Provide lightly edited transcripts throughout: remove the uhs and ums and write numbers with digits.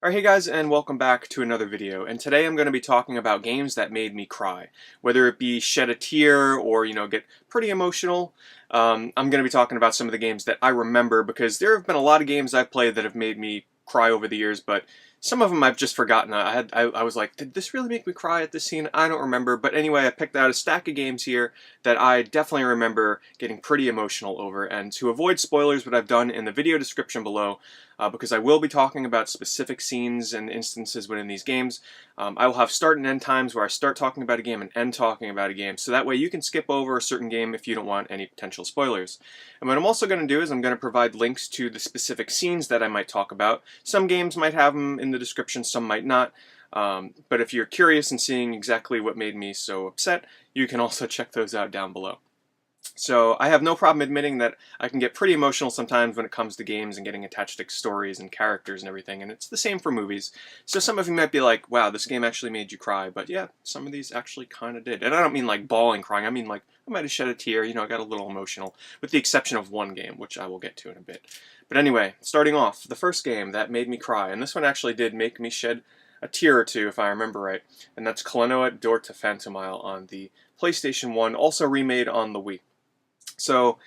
Alright, hey guys, and welcome back to another video. And today I'm going to be talking about games that made me cry. Whether it be shed a tear or, get pretty emotional. I'm going to be talking about some of the games that I remember because there have been a lot of games I've played that have made me cry over the years, but some of them I've just forgotten. I was like, did this really make me cry at this scene? I don't remember. But anyway, I picked out a stack of games here that I definitely remember getting pretty emotional over. And to avoid spoilers, what I've done in the video description below, because I will be talking about specific scenes and instances within these games, I will have start and end times where I start talking about a game and end talking about a game, so that way you can skip over a certain game if you don't want any potential spoilers. And what I'm also going to do is I'm going to provide links to the specific scenes that I might talk about. Some games might have them in the description, some might not. But if you're curious and seeing exactly what made me so upset, you can also check those out down below. So I have no problem admitting that I can get pretty emotional sometimes when it comes to games and getting attached to stories and characters and everything, and it's the same for movies. So some of you might be like, wow, this game actually made you cry, but yeah, some of these actually kind of did. And I don't mean like bawling crying, I mean like I might have shed a tear, I got a little emotional, with the exception of one game, which I will get to in a bit. But anyway, starting off, the first game that made me cry, and this one actually did make me shed a tear or two if I remember right, and that's Klonoa, Dorr to Phantomile on the PlayStation 1, also remade on the Wii. So,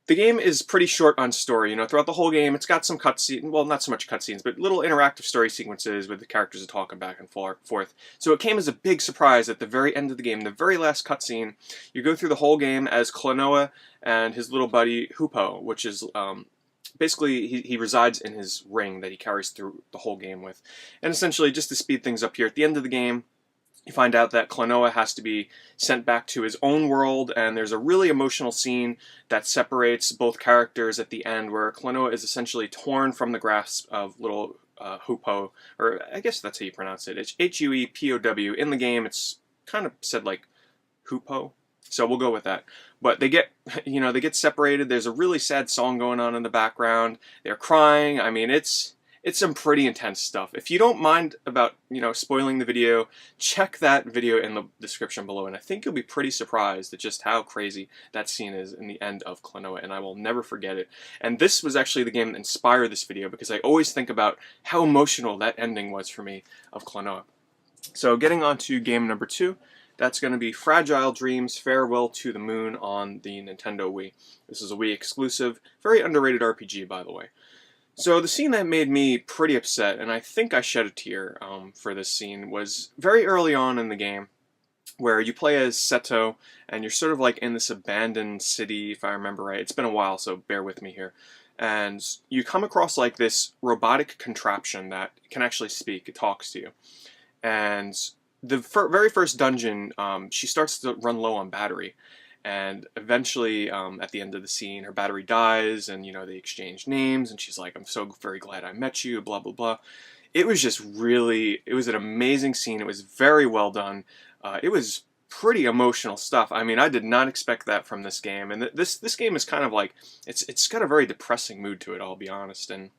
the game is pretty short on story. Throughout the whole game, it's got some cutscenes, well, not so much cutscenes, but little interactive story sequences with the characters talking back and forth. So it came as a big surprise at the very end of the game, the very last cutscene. You go through the whole game as Klonoa and his little buddy Hoopo, which is basically he resides in his ring that he carries through the whole game with. And essentially, just to speed things up here, at the end of the game, you find out that Klonoa has to be sent back to his own world, and there's a really emotional scene that separates both characters at the end, where Klonoa is essentially torn from the grasp of little Hoopo, or I guess that's how you pronounce it. It's Huepow. In the game, it's kind of said like Hoopo, so we'll go with that. But they get, they get separated. There's a really sad song going on in the background. They're crying. I mean, it's some pretty intense stuff. If you don't mind about, spoiling the video, check that video in the description below, and I think you'll be pretty surprised at just how crazy that scene is in the end of Klonoa, and I will never forget it. And this was actually the game that inspired this video, because I always think about how emotional that ending was for me of Klonoa. So getting on to game number 2, that's going to be Fragile Dreams Farewell to the Moon on the Nintendo Wii. This is a Wii exclusive, very underrated RPG, by the way. So the scene that made me pretty upset, and I think I shed a tear for this scene, was very early on in the game, where you play as Seto, and you're sort of like in this abandoned city, if I remember right. It's been a while, so bear with me here. And you come across like this robotic contraption that can actually speak. It talks to you. And the very first dungeon, she starts to run low on battery. And eventually, at the end of the scene, her battery dies, and, they exchange names, and she's like, I'm so very glad I met you, blah, blah, blah. It was just really, it was an amazing scene. It was very well done. It was pretty emotional stuff. I mean, I did not expect that from this game. And this game is kind of like, it's got a very depressing mood to it, I'll be honest. And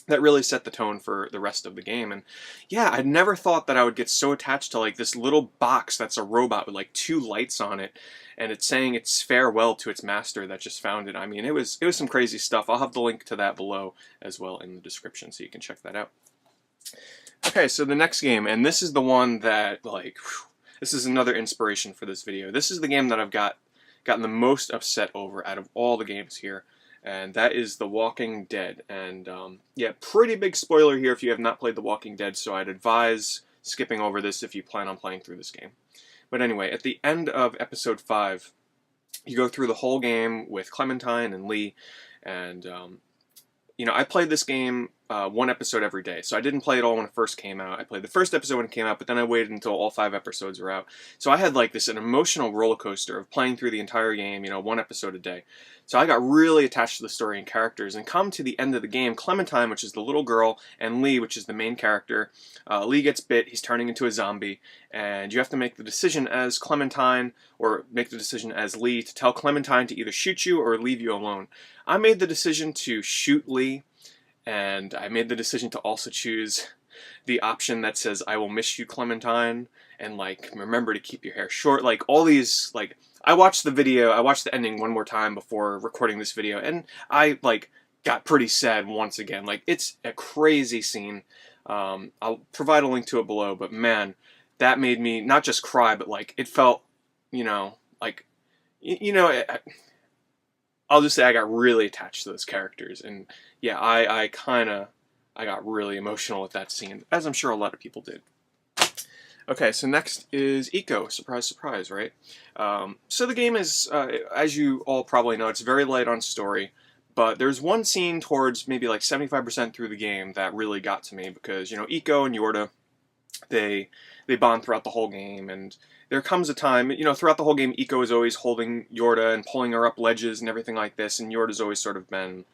that really set the tone for the rest of the game. And yeah, I never thought that I would get so attached to like this little box that's a robot with like 2 lights on it, and it's saying its farewell to its master that just found it. I mean, it was some crazy stuff. I'll have the link to that below as well in the description, so you can check that out. Okay, so the next game, and this is the one that, like, whew, this is another inspiration for this video. This is the game that I've gotten the most upset over out of all the games here, and that is The Walking Dead. And yeah, pretty big spoiler here if you have not played The Walking Dead, so I'd advise skipping over this if you plan on playing through this game. But anyway, at the end of episode 5, you go through the whole game with Clementine and Lee, and I played this game 1 episode every day. So I didn't play it all when it first came out. I played the first episode when it came out, but then I waited until all 5 episodes were out. So I had like an emotional roller coaster of playing through the entire game, 1 episode a day. So I got really attached to the story and characters, and come to the end of the game, Clementine, which is the little girl, and Lee, which is the main character, Lee gets bit, he's turning into a zombie, and you have to make the decision as Clementine, or make the decision as Lee, to tell Clementine to either shoot you or leave you alone. I made the decision to shoot Lee, and I made the decision to also choose the option that says, I will miss you, Clementine, and like, remember to keep your hair short, like all these, like, I watched the ending one more time before recording this video, and I like got pretty sad once again. Like, it's a crazy scene. I'll provide a link to it below, but man, that made me not just cry, but like it felt, like, I'll just say I got really attached to those characters, and yeah, I got really emotional with that scene, as I'm sure a lot of people did. Okay, so next is Eco. Surprise, surprise, right? So the game is, as you all probably know, it's very light on story, but there's one scene towards maybe like 75% through the game that really got to me because, Eco and Yorda, they bond throughout the whole game, and there comes a time, throughout the whole game, Eco is always holding Yorda and pulling her up ledges and everything like this, and Yorda's always sort of been,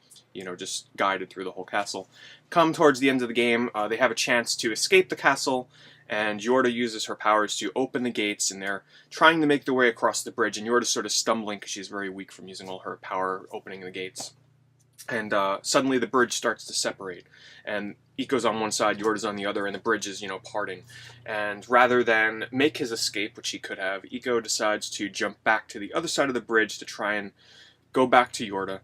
just guided through the whole castle. Come towards the end of the game, they have a chance to escape the castle, and Yorda uses her powers to open the gates, and they're trying to make their way across the bridge, and Yorda's sort of stumbling because she's very weak from using all her power opening the gates. And suddenly the bridge starts to separate, and Eco's on one side, Yorda's on the other, and the bridge is, parting. And rather than make his escape, which he could have, Eco decides to jump back to the other side of the bridge to try and go back to Yorda.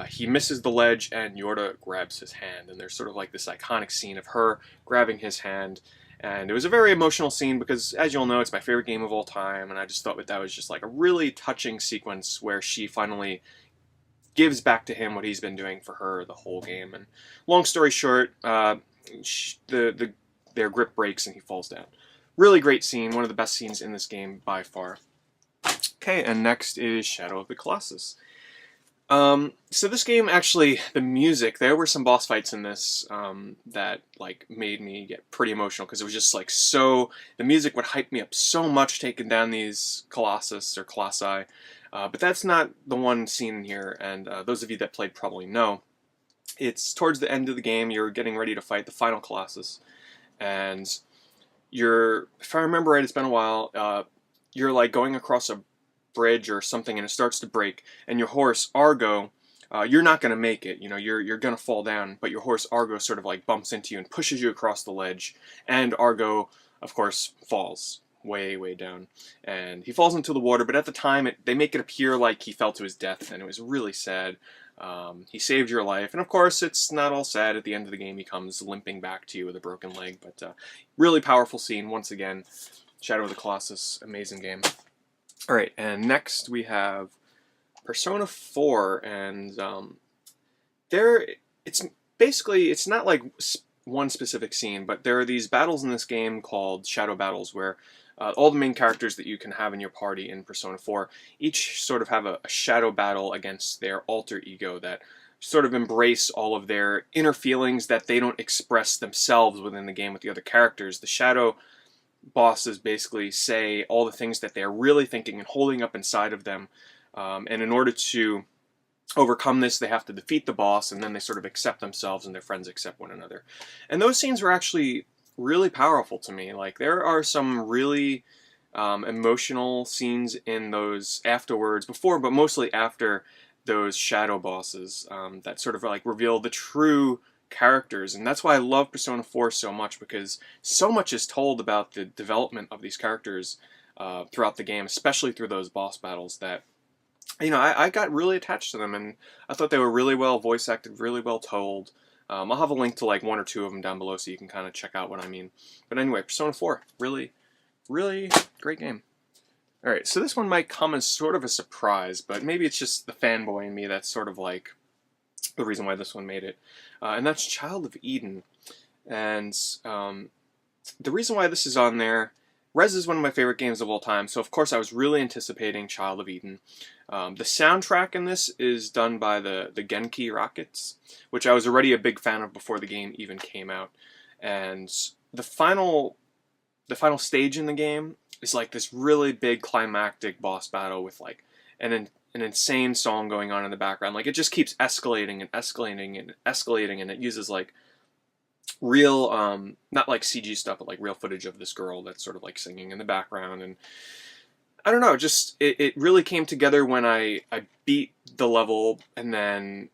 He misses the ledge, and Yorda grabs his hand, and there's sort of like this iconic scene of her grabbing his hand. And it was a very emotional scene because, as you'll know, it's my favorite game of all time, and I just thought that was just like a really touching sequence where she finally gives back to him what he's been doing for her the whole game. And long story short, their grip breaks and he falls down. Really great scene, one of the best scenes in this game by far. Okay, and next is Shadow of the Colossus. So this game, actually, the music, there were some boss fights in this that like made me get pretty emotional because it was just like the music would hype me up so much taking down these Colossus or Colossi, but that's not the one scene in here, and those of you that played probably know. It's towards the end of the game, you're getting ready to fight the final Colossus, and if I remember right, it's been a while, you're like going across a bridge or something and it starts to break, and your horse Argo, you're not going to make it, you're going to fall down, but your horse Argo sort of like bumps into you and pushes you across the ledge, and Argo of course falls way down, and he falls into the water, but at the time they make it appear like he fell to his death, and it was really sad. He saved your life, and of course it's not all sad. At the end of the game he comes limping back to you with a broken leg, but really powerful scene once again. Shadow of the Colossus, amazing game. Alright, and next we have Persona 4, and it's not like one specific scene, but there are these battles in this game called Shadow Battles, where all the main characters that you can have in your party in Persona 4 each sort of have a shadow battle against their alter ego that sort of embrace all of their inner feelings that they don't express themselves within the game with the other characters. The shadow bosses basically say all the things that they're really thinking and holding up inside of them, and in order to overcome this, they have to defeat the boss, and then they sort of accept themselves and their friends accept one another. And those scenes were actually really powerful to me. Like, there are some really emotional scenes in those afterwards, before, but mostly after those shadow bosses, that sort of like reveal the true characters, and that's why I love Persona 4 so much, because so much is told about the development of these characters throughout the game, especially through those boss battles, that I got really attached to them, and I thought they were really well voice acted, really well told. I'll have a link to like one or two of them down below so you can kind of check out what I mean. But anyway, Persona 4, really great game. Alright, so this one might come as sort of a surprise, but maybe it's just the fanboy in me that's sort of like the reason why this one made it. And that's Child of Eden. And the reason why this is on there, Rez is one of my favorite games of all time, so of course I was really anticipating Child of Eden. The soundtrack in this is done by the Genki Rockets, which I was already a big fan of before the game even came out. And the final stage in the game is like this really big climactic boss battle with like an insane song going on in the background. Like, it just keeps escalating and escalating and escalating, and it uses like real, not like CG stuff, but like real footage of this girl that's sort of like singing in the background. And I don't know, just it really came together when I beat the level, and then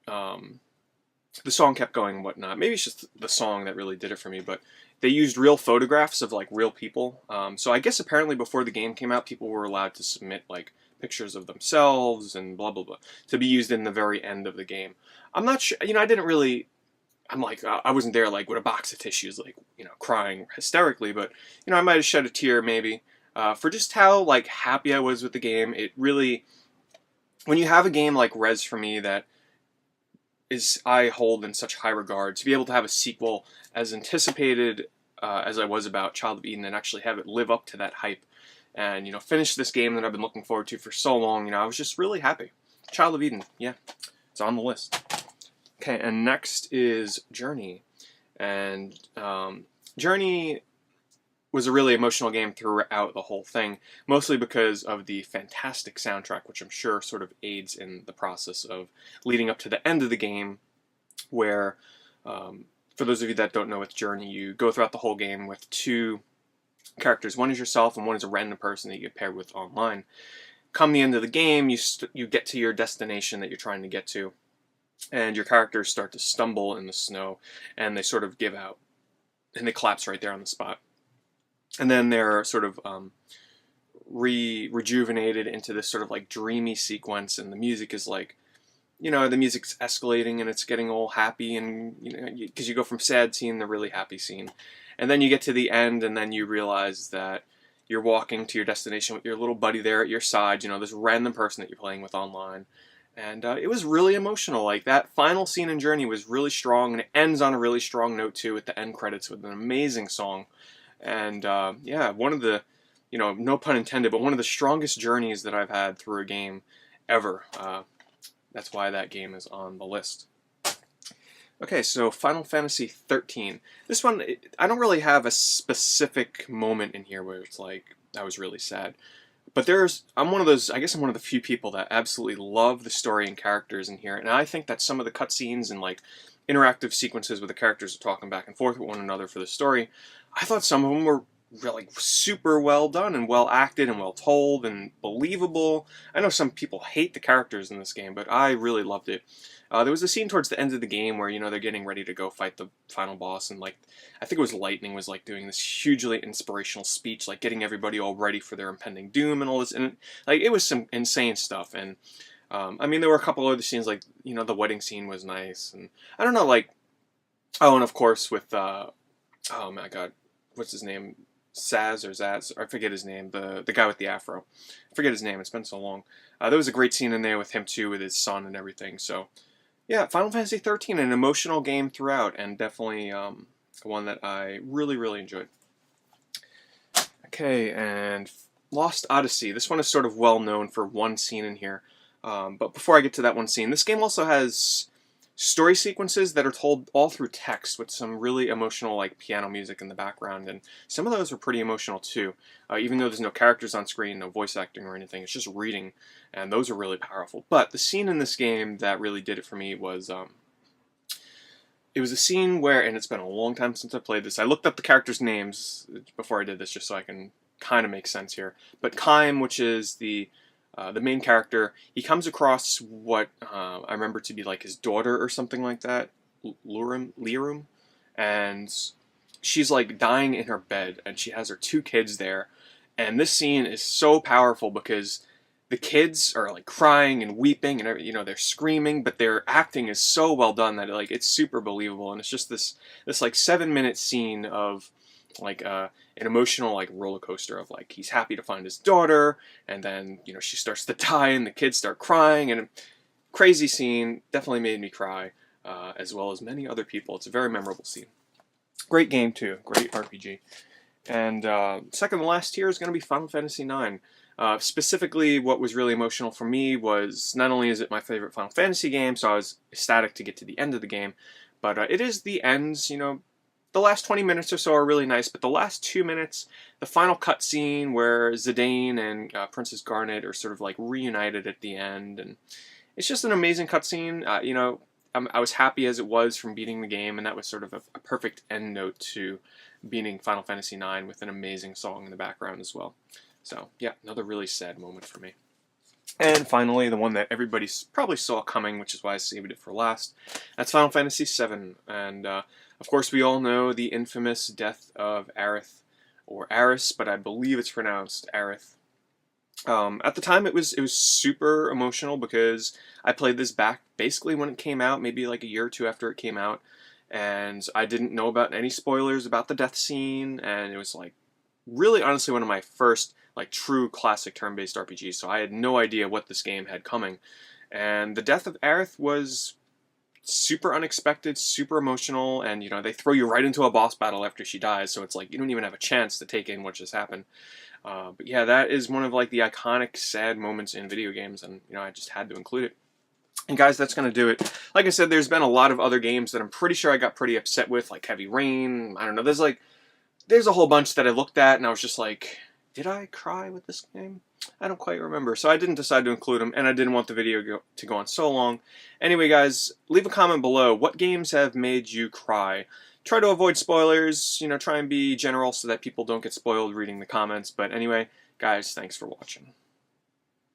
the song kept going and whatnot. Maybe it's just the song that really did it for me, but they used real photographs of like real people. So I guess apparently before the game came out, people were allowed to submit like pictures of themselves and blah blah blah to be used in the very end of the game. I'm not sure, I didn't really, I'm like, I wasn't there like with a box of tissues, like, crying hysterically, but, I might have shed a tear maybe, for just how, like, happy I was with the game. It really, when you have a game like Res for me that I hold in such high regard, to be able to have a sequel as anticipated as I was about Child of Eden and actually have it live up to that hype and, finish this game that I've been looking forward to for so long, I was just really happy. Child of Eden, yeah, it's on the list. Okay, and next is Journey. And Journey was a really emotional game throughout the whole thing, mostly because of the fantastic soundtrack, which I'm sure sort of aids in the process of leading up to the end of the game, where, for those of you that don't know with Journey, you go throughout the whole game with two characters. One is yourself, and one is a random person that you get paired with online. Come the end of the game, you get to your destination that you're trying to get to, and your characters start to stumble in the snow, and they sort of give out, and they collapse right there on the spot. And then they're sort of rejuvenated into this sort of like dreamy sequence, and the music is like, the music's escalating and it's getting all happy, and because you go from sad scene to really happy scene, and then you get to the end, and then you realize that you're walking to your destination with your little buddy there at your side, this random person that you're playing with online. And it was really emotional. Like, that final scene in Journey was really strong, and it ends on a really strong note too, with the end credits with an amazing song. And yeah, one of the, no pun intended, but one of the strongest journeys that I've had through a game ever. That's why that game is on the list. Okay, so Final Fantasy XIII. This one, I don't really have a specific moment in here where it's like, I was really sad. But I'm one of those, I guess I'm one of the few people that absolutely love the story and characters in here. And I think that some of the cutscenes and like interactive sequences where the characters are talking back and forth with one another for the story, I thought some of them were really super well done and well acted and well told and believable. I know some people hate the characters in this game, but I really loved it. There was a scene towards the end of the game where, they're getting ready to go fight the final boss, and like, I think it was Lightning was like doing this hugely inspirational speech, like getting everybody all ready for their impending doom and all this, and like, it was some insane stuff. And I mean, there were a couple other scenes, like, the wedding scene was nice, and I don't know, like, oh, and of course with, oh my god, what's his name? Saz or Zaz, I forget his name, the guy with the afro. I forget his name, it's been so long. There was a great scene in there with him too, with his son and everything, so yeah, Final Fantasy XIII, an emotional game throughout, and definitely one that I really, really enjoyed. Okay, and Lost Odyssey. This one is sort of well known for one scene in here, but before I get to that one scene, this game also has story sequences that are told all through text with some really emotional like piano music in the background, and some of those are pretty emotional too. Even though there's no characters on screen, no voice acting or anything, it's just reading, and those are really powerful. But the scene in this game that really did it for me was it was a scene where, and it's been a long time since I played this, I looked up the characters' names before I did this just so I can kind of make sense here. But Kaim, which is the main character, he comes across what I remember to be like his daughter or something like that, Lirum, and she's like dying in her bed, and she has her two kids there, and this scene is so powerful because the kids are like crying and weeping, and they're screaming, but their acting is so well done that it's super believable, and it's just this like 7-minute scene of like an emotional like roller coaster of like he's happy to find his daughter, and then she starts to die and the kids start crying, and a crazy scene. Definitely made me cry, as well as many other people. It's a very memorable scene. Great game too, great RPG. And second to last here is going to be Final Fantasy IX. Specifically, what was really emotional for me was not only is it my favorite Final Fantasy game, so I was ecstatic to get to the end of the game, but it is the ends. The last 20 minutes or so are really nice, but the last 2 minutes, the final cutscene where Zidane and Princess Garnet are sort of like reunited at the end, and it's just an amazing cutscene. I was happy as it was from beating the game, and that was sort of a perfect end note to beating Final Fantasy IX with an amazing song in the background as well. So yeah, another really sad moment for me. And finally, the one that everybody probably saw coming, which is why I saved it for last, that's Final Fantasy VII. And of course, we all know the infamous death of Aerith, or Aeris, but I believe it's pronounced Aerith. At the time, it was super emotional because I played this back basically when it came out, maybe like a year or two after it came out, and I didn't know about any spoilers about the death scene, and it was like really honestly one of my first like true classic turn-based RPGs, so I had no idea what this game had coming. And the death of Aerith was super unexpected, super emotional, and they throw you right into a boss battle after she dies, so it's like you don't even have a chance to take in what just happened. But yeah, that is one of like the iconic sad moments in video games, and I just had to include it. And guys, that's going to do it. Like I said, there's been a lot of other games that I'm pretty sure I got pretty upset with, like Heavy Rain. I don't know, there's a whole bunch that I looked at and I was just like, did I cry with this game? I don't quite remember, so I didn't decide to include them, and I didn't want the video to go on so long. Anyway, guys, leave a comment below. What games have made you cry? Try to avoid spoilers, try and be general so that people don't get spoiled reading the comments. But anyway, guys, thanks for watching.